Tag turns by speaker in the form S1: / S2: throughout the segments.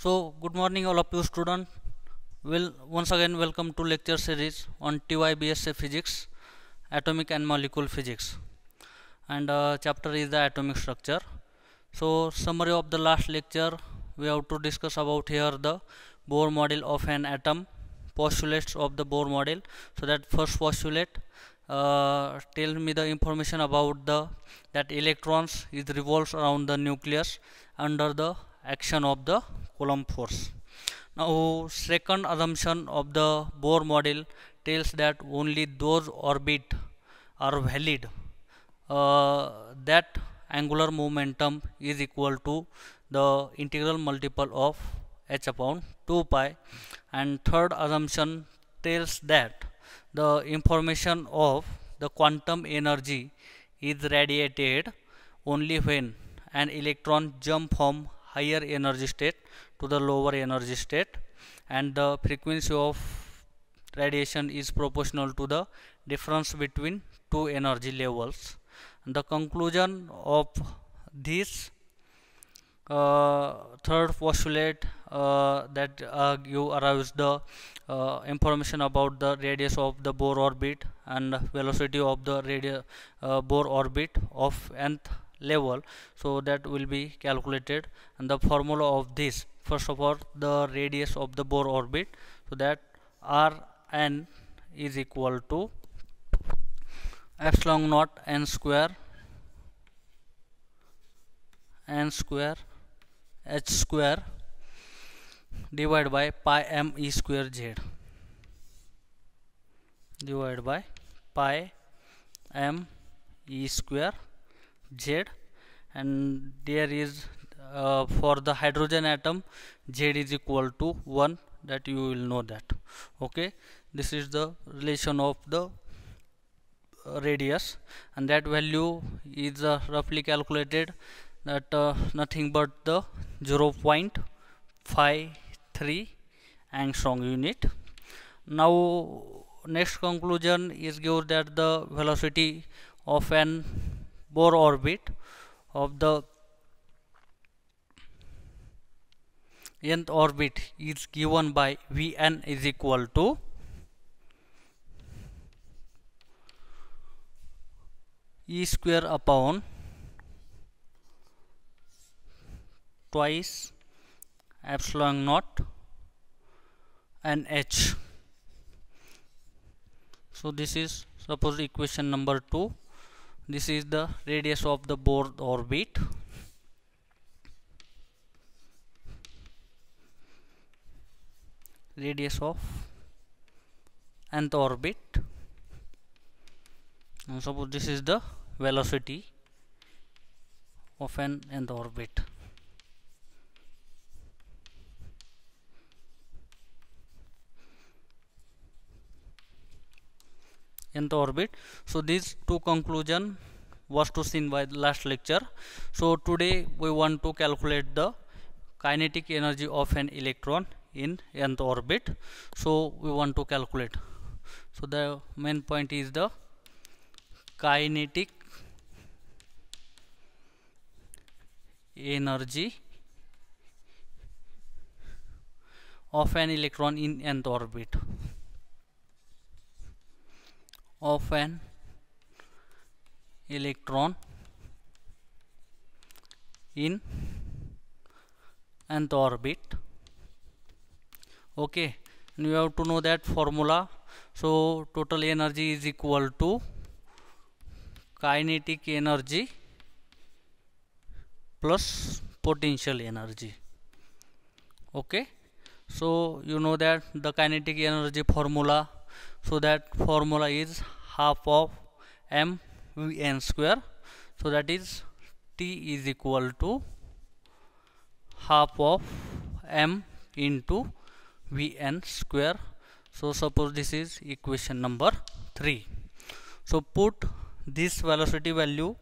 S1: So, good morning, all of you students. Will once again welcome to lecture series on TYBSA Physics, Atomic and Molecule Physics, and chapter is the atomic structure. So, summary of the last lecture, we have to discuss about here the Bohr model of an atom, postulates of the Bohr model. So, that first postulate tell me the information about the that electrons is revolves around the nucleus under the action of the Coulomb force. Now, second assumption of the Bohr model tells that only those orbits are valid that angular momentum is equal to the integral multiple of h upon 2 pi. And third assumption tells that the information of the quantum energy is radiated only when an electron jump from higher energy state to the lower energy state, and the frequency of radiation is proportional to the difference between two energy levels. And the conclusion of this third postulate that you arrives the information about the radius of the Bohr orbit and velocity of the Bohr orbit of nth level, so that will be calculated. And the formula of this, first of all, the radius of the Bohr orbit, so that Rn is equal to epsilon naught n square h square divided by pi m e square z divided by pi m e square z. And there is for the hydrogen atom z is equal to 1, that you will know that. Okay, this is the relation of the radius, and that value is roughly calculated that nothing but the 0.53 angstrom unit. Now, next conclusion is given that the velocity of an Bohr orbit of the nth orbit is given by Vn is equal to E square upon twice epsilon naught and h. So, this is suppose equation number 2. This is the radius of the Bohr orbit. Radius of nth orbit. And suppose this is the velocity of an nth orbit. Nth orbit. So, these two conclusion was to seen by the last lecture. So, today we want to calculate the kinetic energy of an electron in nth orbit. So, we want to calculate. So, the main point is the kinetic energy of an electron in nth orbit. Of an electron in nth orbit. Okay, and you have to know that formula. So, total energy is equal to kinetic energy plus potential energy. Okay, so you know that the kinetic energy formula. So, that formula is half of m v n square. So, that is T is equal to half of m into v n square. So, suppose this is equation number 3. So, put this velocity value,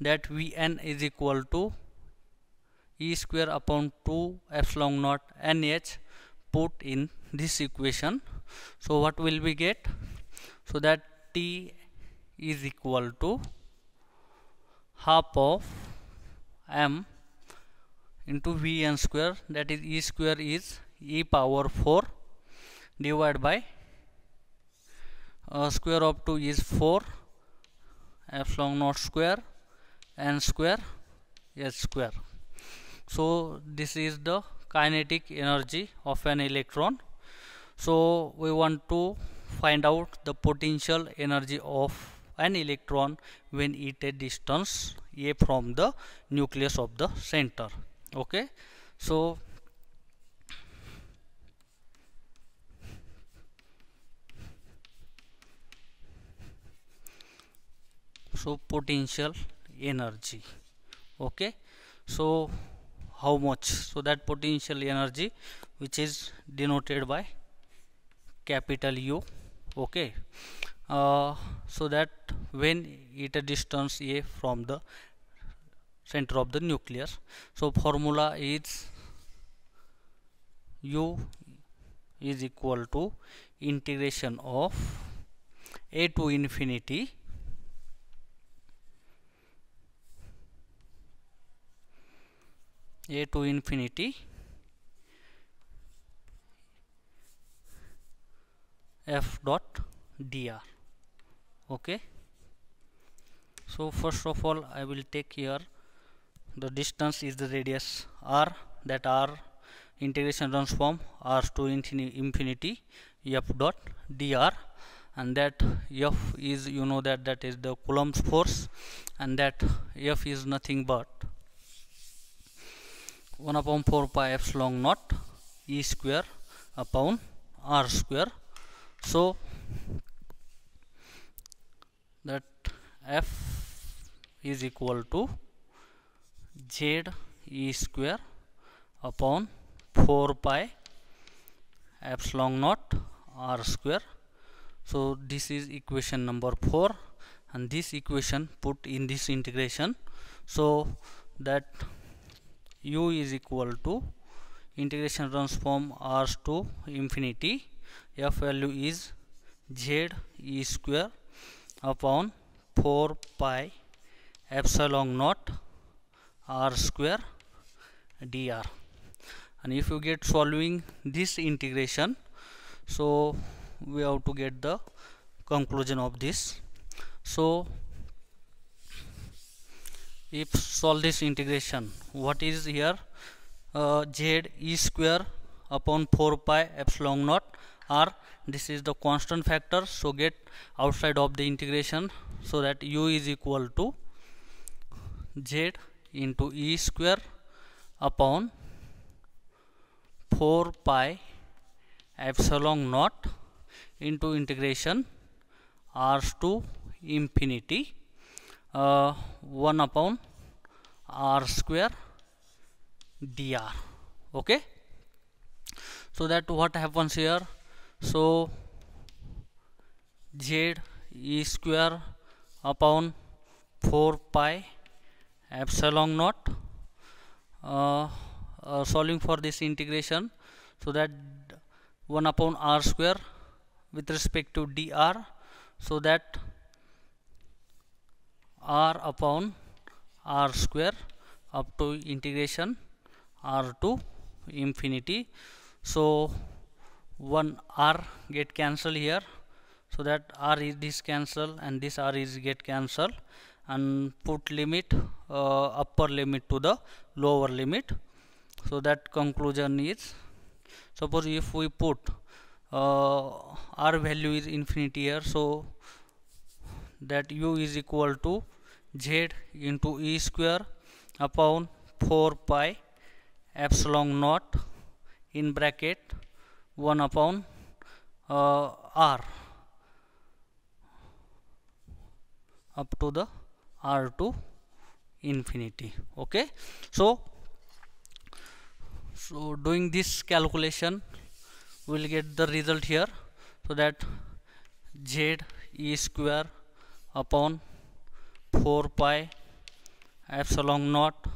S1: that v n is equal to E square upon 2 epsilon naught n h, put in this equation. So, what will we get? So, that T is equal to half of m into Vn square, that is E square is e power 4 divided by square of 2 is 4 epsilon naught square n square h square. So this is the kinetic energy of an electron. So we want to find out the potential energy of an electron when it a distance a from the nucleus of the center. Okay, so potential energy. Okay, so how much? So that potential energy which is denoted by capital U. Okay, so that when it a distance a from the center of the nucleus, so formula is U is equal to integration of a to infinity f dot dr. Okay, so first of all I will take here the distance is the radius r, that r integration runs from r to infinity f dot dr, and that f is, you know, that is the Coulomb's force, and that f is nothing but 1 upon 4 pi epsilon naught e square upon r square. So that f is equal to z e square upon 4 pi epsilon naught r square. So this is equation number 4, and this equation put in this integration, so that u is equal to integration runs from r to infinity, f value is z e square upon 4 pi epsilon naught r square dr. And if you get solving this integration, so we have to get the conclusion of this. So if solve this integration, what is here, z e square upon 4 pi epsilon naught r, this is the constant factor, so get outside of the integration, so that u is equal to z into e square upon 4 pi epsilon naught into integration r to infinity 1 upon r square dr. Okay, so that what happens here, so z e square upon 4 pi epsilon naught, solving for this integration, so that 1 upon r square with respect to dr, so that r upon r square up to integration r to infinity. So 1 r get cancelled here, so that r is this cancel and this r is get cancelled, and put limit upper limit to the lower limit. So that conclusion is, suppose if we put r value is infinity here, so that u is equal to z into e square upon 4 pi epsilon naught in bracket 1 upon r up to the r to infinity. Okay, so doing this calculation we will get the result here, so that z e square upon 4 pi epsilon naught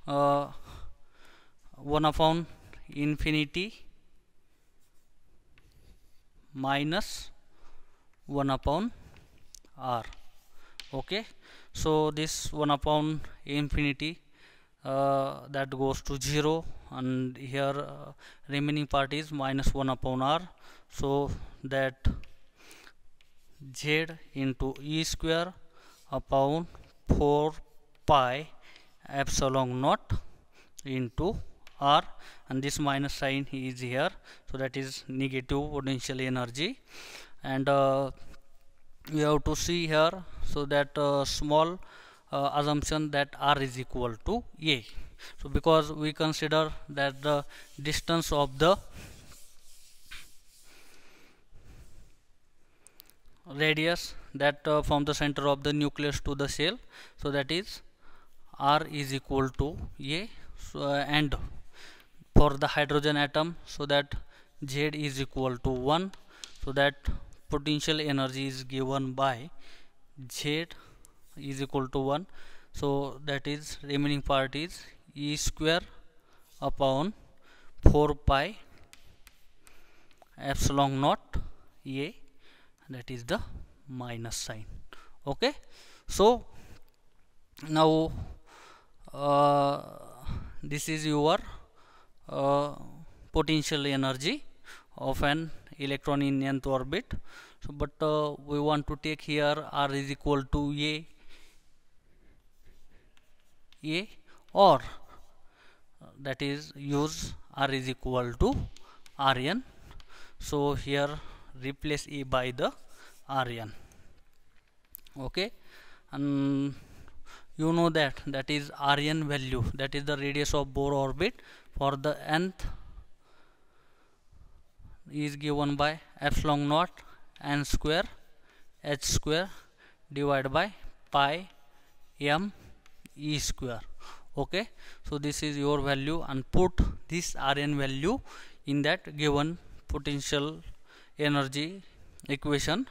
S1: 1 upon infinity minus 1 upon r. Okay, so this 1 upon infinity that goes to 0, and here remaining part is minus 1 upon r. So that z into e square upon 4 pi epsilon naught into r, and this minus sign is here, so that is negative potential energy. And we have to see here, so that small assumption that r is equal to a. So because we consider that the distance of the radius that from the center of the nucleus to the shell, so that is r is equal to a. So, and for the hydrogen atom, so that z is equal to 1, so that potential energy is given by z is equal to 1. So that is remaining part is e square upon 4 pi epsilon naught a, that is the minus sign. Okay, so now this is your potential energy of an electron in nth orbit. So but we want to take here r is equal to a, or that is use r is equal to rn. So here replace a by the rn. Okay, and you know that that is rn value, that is the radius of Bohr orbit for the nth is given by epsilon naught n square h square divided by pi m e square. Okay, so this is your value, and put this rn value in that given potential energy equation,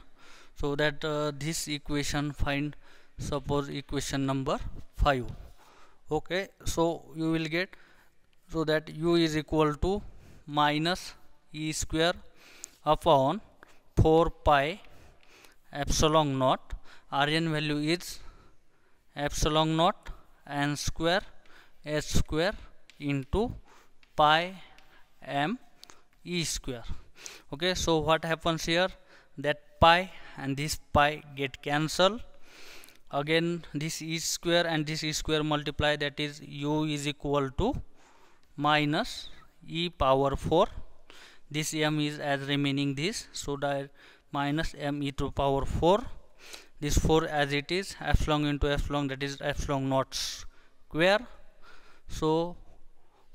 S1: so that this equation find, suppose equation number 5. Okay, so you will get, so that u is equal to minus e square upon 4 pi epsilon naught, rn value is epsilon naught n square h square into pi m e square. Okay, so what happens here, that pi and this pi get cancelled, again this e square and this e square multiply, that is u is equal to minus e power 4, this m is as remaining this, so that minus m e to power 4, this 4 as it is, epsilon into epsilon, that is epsilon naught square, so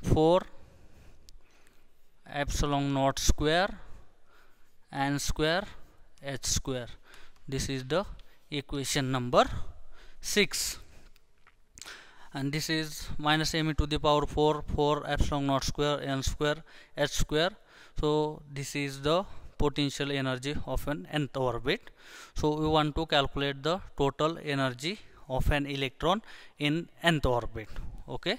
S1: 4 epsilon naught square n square h square. This is the equation number 6, and this is minus m to the power 4 epsilon naught square n square h square. So this is the potential energy of an nth orbit. So we want to calculate the total energy of an electron in nth orbit. Okay,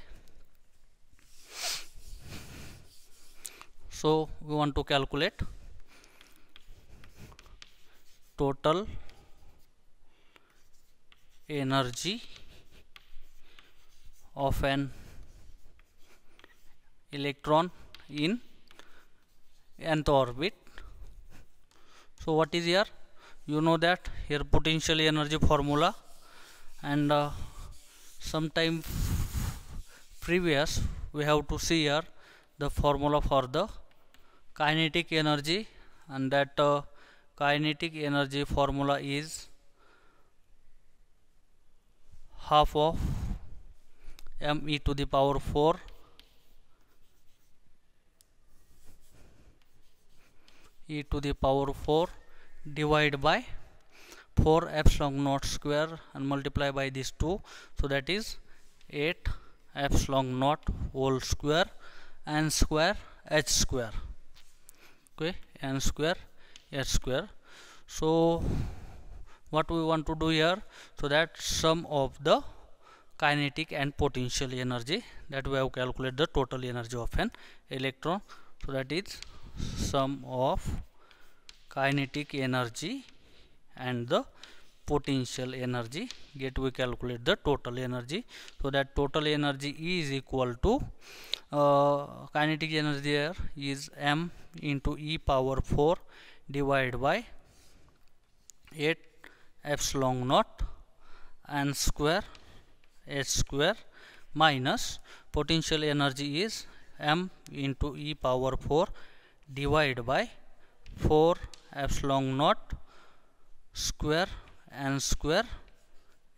S1: so we want to calculate total energy of an electron in nth orbit. So what is here, you know that here potential energy formula, and sometime previous we have to see here the formula for the kinetic energy, and that kinetic energy formula is half of m e to the power 4 e to the power 4 divided by 4 epsilon naught square and multiply by these 2, so that is 8 epsilon naught whole square n square h square. Okay, n square h square. So what we want to do here, so that sum of the kinetic and potential energy, that we have calculated the total energy of an electron, so that is sum of kinetic energy and the potential energy, yet we calculate the total energy. So that total energy is equal to kinetic energy here is m into e power 4 divided by 8 epsilon naught n square h square minus potential energy is m into e power 4 divided by 4 epsilon naught square n square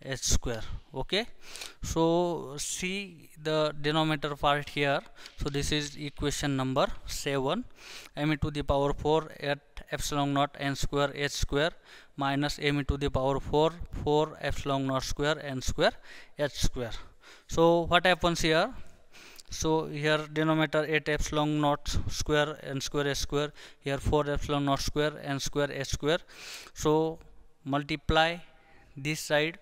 S1: h square. Okay, so see the denominator part here. So this is equation number 7, m into the power 4 at epsilon naught n square h square minus m into the power 4 epsilon naught square n square h square. So what happens here? So here denominator 8 epsilon naught square n square h square, here 4 epsilon naught square n square h square. So multiply this side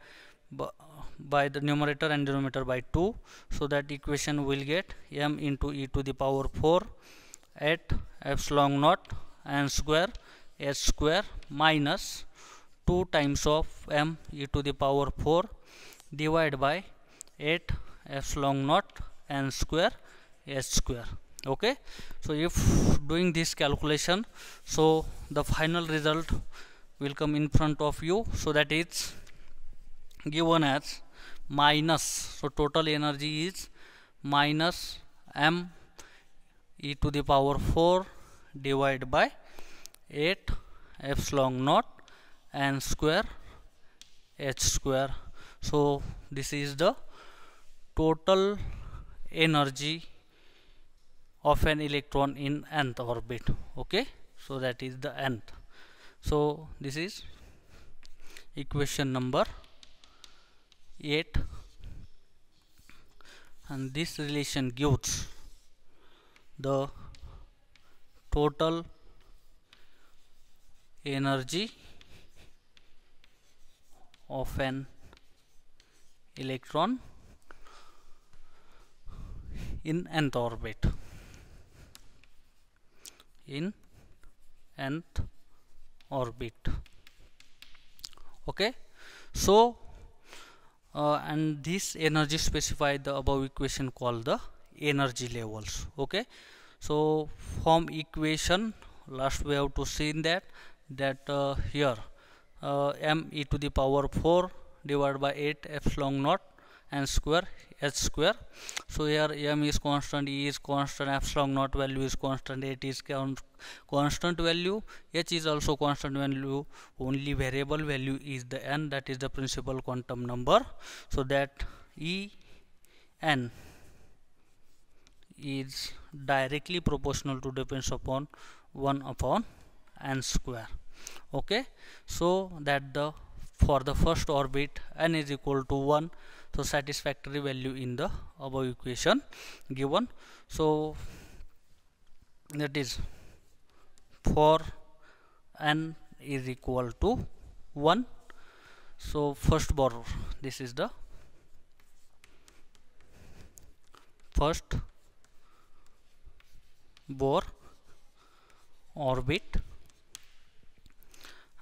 S1: by the numerator and denominator by 2, so that equation will get m into e to the power 4 at epsilon naught n square h square minus 2 times of m e to the power 4 divided by 8 epsilon naught n square h square. Okay, so if doing this calculation, so the final result will come in front of you. So that is given as minus, so total energy is minus m e to the power 4 divided by 8 epsilon naught n square h square. So this is the total energy of an electron in nth orbit. Okay, so that is the nth. So this is equation number 8, and this relation gives the total energy of an electron in nth orbit. In nth orbit. Okay, so and this energy specified the above equation called the energy levels. Okay, so from equation last we have to see that here m e to the power 4 divided by 8 epsilon naught n square h square. So here m is constant, e is constant, epsilon naught value is constant, 8 is constant value, h is also constant value, only variable value is the n, that is the principal quantum number. So that E n is directly proportional to depends upon 1 upon n square. Okay, so that the for the first orbit n is equal to 1, so satisfactory value in the above equation given. So that is for n is equal to 1. So first Bohr, this is the first Bohr orbit,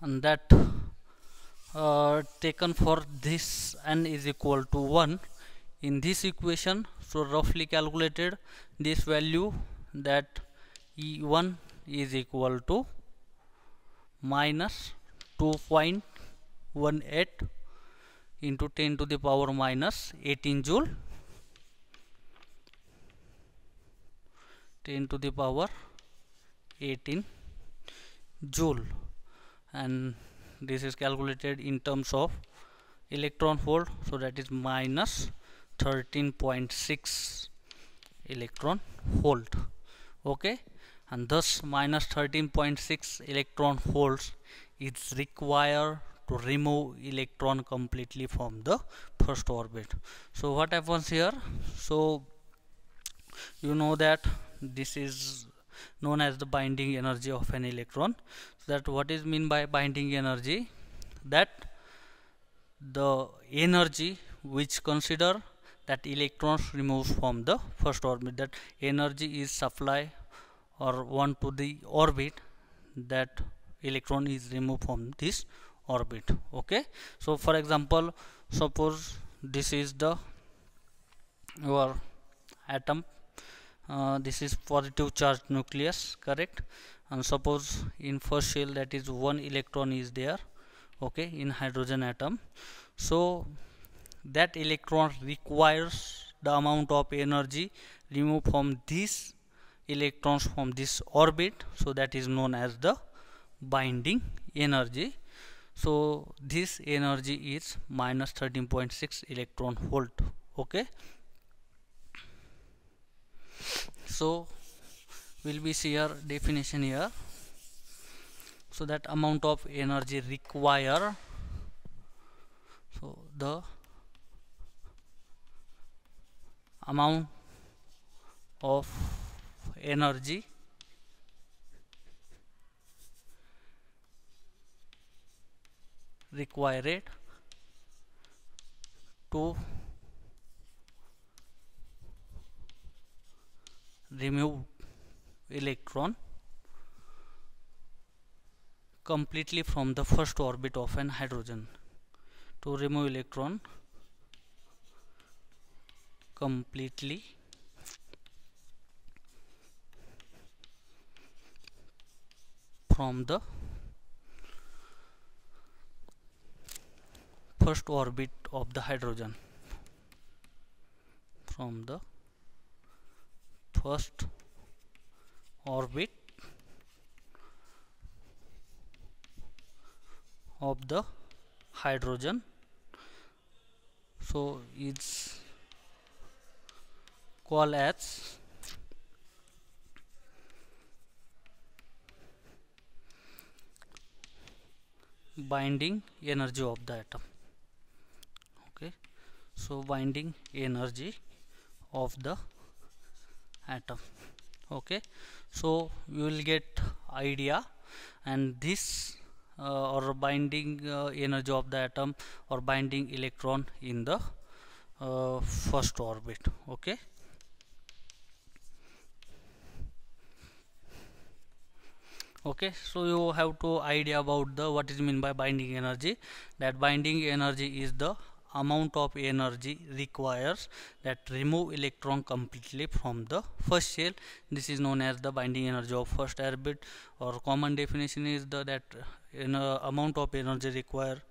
S1: and that taken for this n is equal to 1 in this equation. So roughly calculated this value, that E1 is equal to minus 2.18 into 10 to the power minus 18 joule, 10 to the power 18 joule, and this is calculated in terms of electron volt. So that is minus 13.6 electron volt. Okay, and thus minus 13.6 electron volts is required to remove electron completely from the first orbit. So what happens here? So you know that this is known as the binding energy of an electron. So that what is mean by binding energy? That the energy which consider that electrons removes from the first orbit, that energy is supply or one to the orbit, that electron is removed from this orbit. Okay, so for example, suppose this is the your atom, this is positive charged nucleus, correct? And suppose in first shell that is one electron is there, okay, in hydrogen atom. So that electron requires the amount of energy removed from these electrons from this orbit, so that is known as the binding energy. So this energy is minus 13.6 electron volt. Okay, so will be see here definition here. So that amount of energy require, so the amount of energy required to remove electron completely from the first orbit of an hydrogen, to remove electron completely from the first orbit of the hydrogen, from the first orbit of the hydrogen. So it's called as binding energy of the atom. Okay, so binding energy of the atom. Okay, so you will get idea, and this or binding energy of the atom or binding electron in the first orbit. Okay, okay, so you have to idea about the what is mean by binding energy. That binding energy is the amount of energy requires that remove electron completely from the first shell. This is known as the binding energy of first orbit, or common definition is the that amount of energy require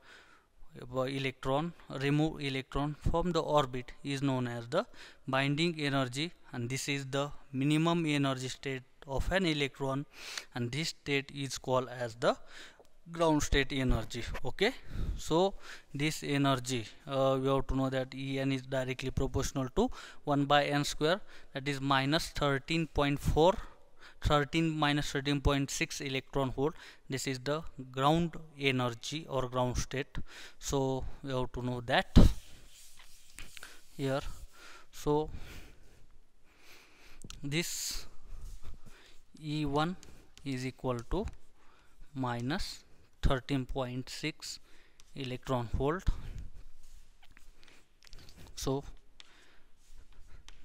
S1: remove electron from the orbit is known as the binding energy, and this is the minimum energy state of an electron, and this state is called as the ground state energy. Okay, so this energy we have to know that En is directly proportional to 1 by n square, that is minus 13.4 minus 13.6 electron volt. This is the ground energy or ground state, so we have to know that here. So this E1 is equal to minus 13.6 electron volt. So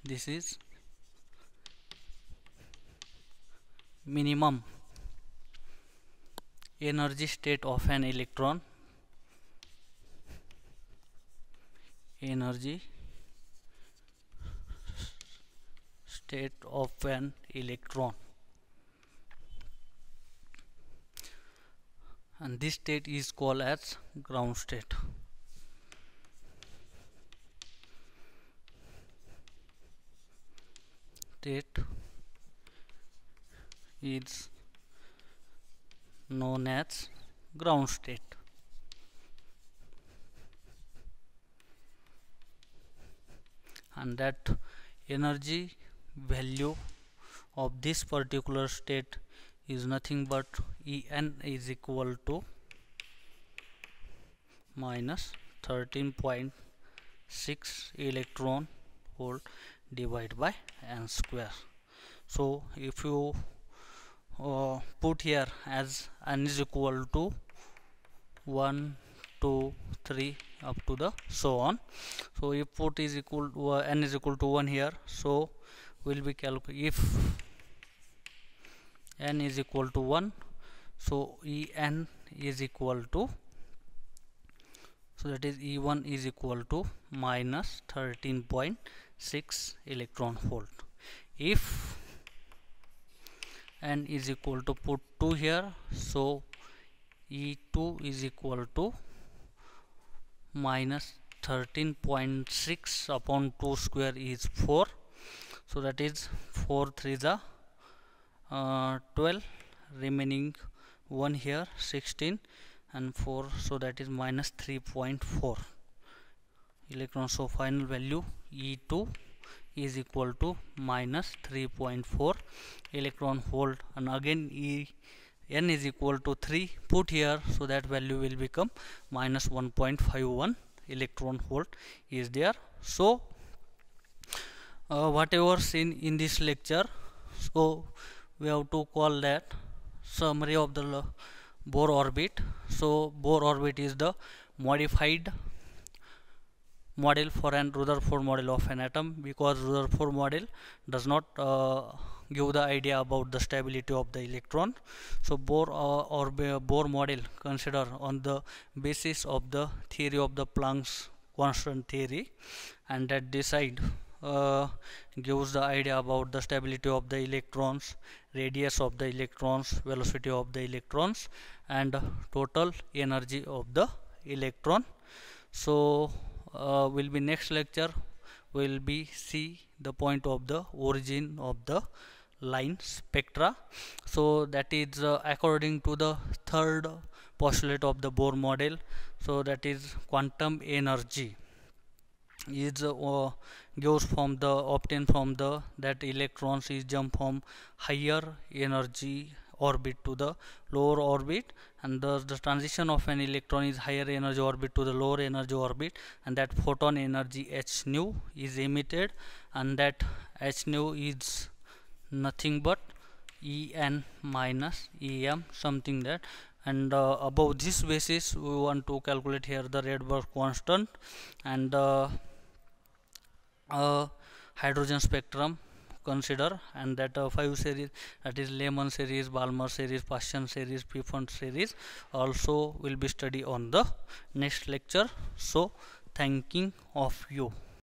S1: this is minimum energy state of an electron, energy state of an electron, and this state is called as ground state. State is known as ground state. And that energy value of this particular state is nothing but En is equal to minus 13.6 electron volt divided by n square. So if you put here as n is equal to 1, 2, 3 up to the so on. So if put is equal to n is equal to 1 here, so will be calculate if n is equal to 1, so En is equal to So that is E1 is equal to minus 13.6 electron volt. If n is equal to, put 2 here, so E2 is equal to minus 13.6 upon 2 square is 4. So that is 4 3 the 12, remaining 1 here 16 and 4, so that is minus 3.4 electrons. So final value E2 is equal to minus 3.4 electron volt, and again n is equal to 3, put here, so that value will become minus 1.51 electron volt is there. So whatever seen in this lecture, so we have to call that summary of the Bohr orbit. So Bohr orbit is the modified model for an Rutherford model of an atom, because Rutherford model does not give the idea about the stability of the electron. So Bohr model consider on the basis of the theory of the Planck's constant theory, and that decide gives the idea about the stability of the electrons, radius of the electrons, velocity of the electrons, and total energy of the electron. So will be next lecture will be see the point of the origin of the line spectra. So that is according to the third postulate of the Bohr model, so that is quantum energy is goes from the obtained from the that electrons is jump from higher energy orbit to the lower orbit, and thus the transition of an electron is higher energy orbit to the lower energy orbit, and that photon energy h nu is emitted, and that h nu is nothing but En minus Em something that. And above this basis we want to calculate here the Rydberg constant and hydrogen spectrum consider, and that 5 series, that is Lehman series, Balmer series, Paschen series, Pfund series also will be studied on the next lecture. So thanking of you.